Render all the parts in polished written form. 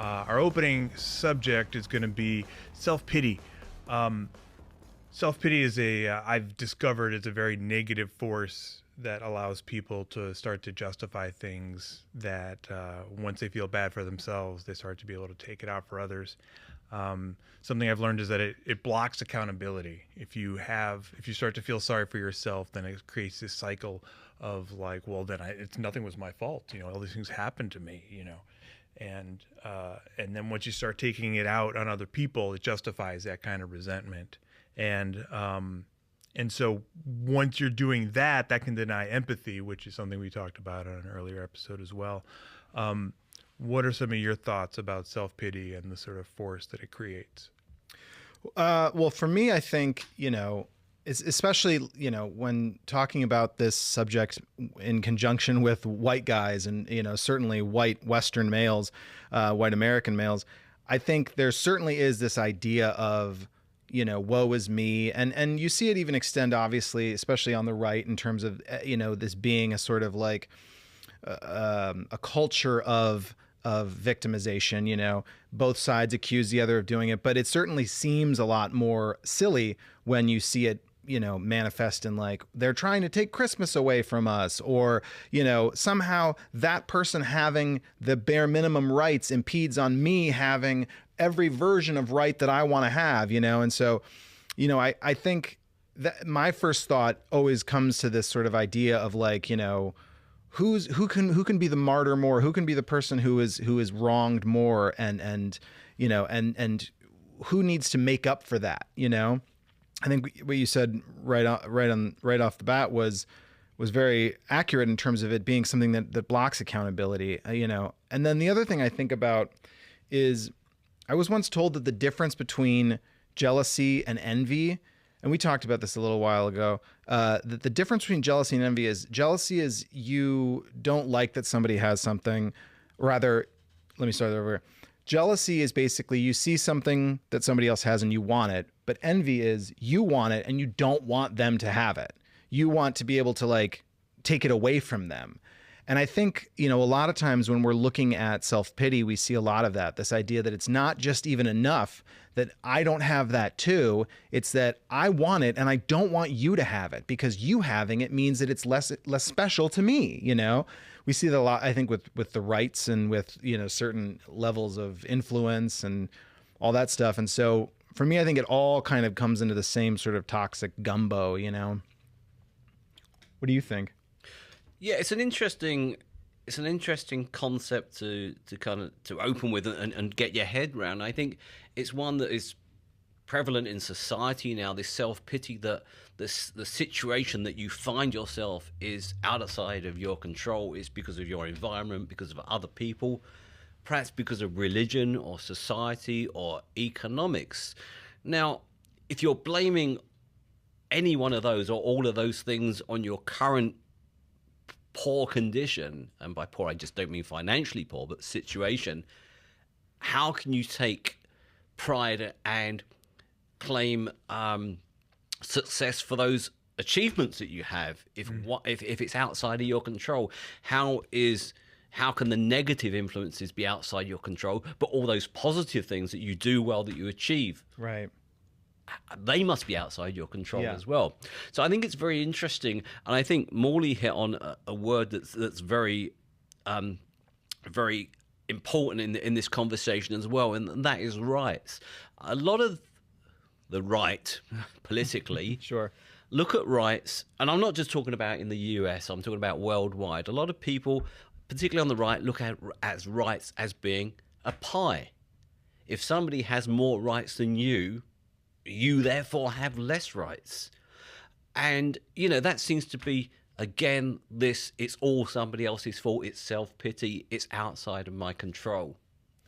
Our opening subject is going to be self-pity. Um, Self-pity is I've discovered it's a very negative force that allows people to start to justify things that once they feel bad for themselves, they start to be able to take it out for others. Something I've learned is that it blocks accountability. If you start to feel sorry for yourself, then it creates this cycle of like, well, then it's nothing was my fault. All these things happened to me. And then once you start taking it out on other people, it justifies that kind of resentment. And so once you're doing that, that can deny empathy, which is something we talked about on an earlier episode as well. What are some of your thoughts about self-pity and the sort of force that it creates? Well, for me, I think, especially, when talking about this subject in conjunction with white guys and, certainly white Western males, white American males, I think there certainly is this idea of, woe is me. And you see it even extend, obviously, especially on the right in terms of, this being a sort of like a culture of victimization. Both sides accuse the other of doing it, but it certainly seems a lot more silly when you see it, manifest in like, they're trying to take Christmas away from us, or, somehow that person having the bare minimum rights impedes on me having every version of right that I want to have, and so, I think that my first thought always comes to this sort of idea of like, who can be the martyr more, who can be the person who is wronged more, and who needs to make up for that. I think what you said right off the bat was very accurate in terms of it being something that blocks accountability. And then the other thing I think about is I was once told that the difference between jealousy and envy, and we talked about this a little while ago, that the difference between jealousy and envy is jealousy is you don't like that somebody has something. Rather, let me start over. Jealousy is basically you see something that somebody else has and you want it, but envy is you want it and you don't want them to have it. You want to be able to like take it away from them. And I think, a lot of times when we're looking at self-pity, we see a lot of that, this idea that it's not just even enough that I don't have that too. It's that I want it and I don't want you to have it, because you having it means that it's less special to me. We see that a lot, I think, with the rights and with, certain levels of influence and all that stuff. And so for me, I think it all kind of comes into the same sort of toxic gumbo, What do you think? Yeah, it's an interesting concept to open with and get your head around. I think it's one that is prevalent in society now, this self-pity, that the situation that you find yourself is outside of your control, is because of your environment, because of other people, perhaps because of religion or society or economics. Now, if you're blaming any one of those or all of those things on your current poor condition, and by poor I just don't mean financially poor, but situation, how can you take pride and claim success for those achievements that you have if it's outside of your control? How can the negative influences be outside your control, but all those positive things that you do well, that you achieve, right, they must be outside your control as well. So I think it's very interesting, and I think Morley hit on a word that's very, very important in this conversation as well, and that is rights. A lot of the right, politically, sure, look at rights, and I'm not just talking about in the US, I'm talking about worldwide. A lot of people, particularly on the right, look at rights as being a pie. If somebody has more rights than you therefore have less rights. And, that seems to be, again, it's all somebody else's fault, it's self-pity, it's outside of my control.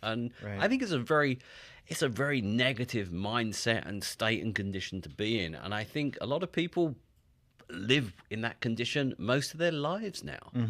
And right. I think it's a very negative mindset and state and condition to be in. And I think a lot of people live in that condition most of their lives now. Mm-hmm.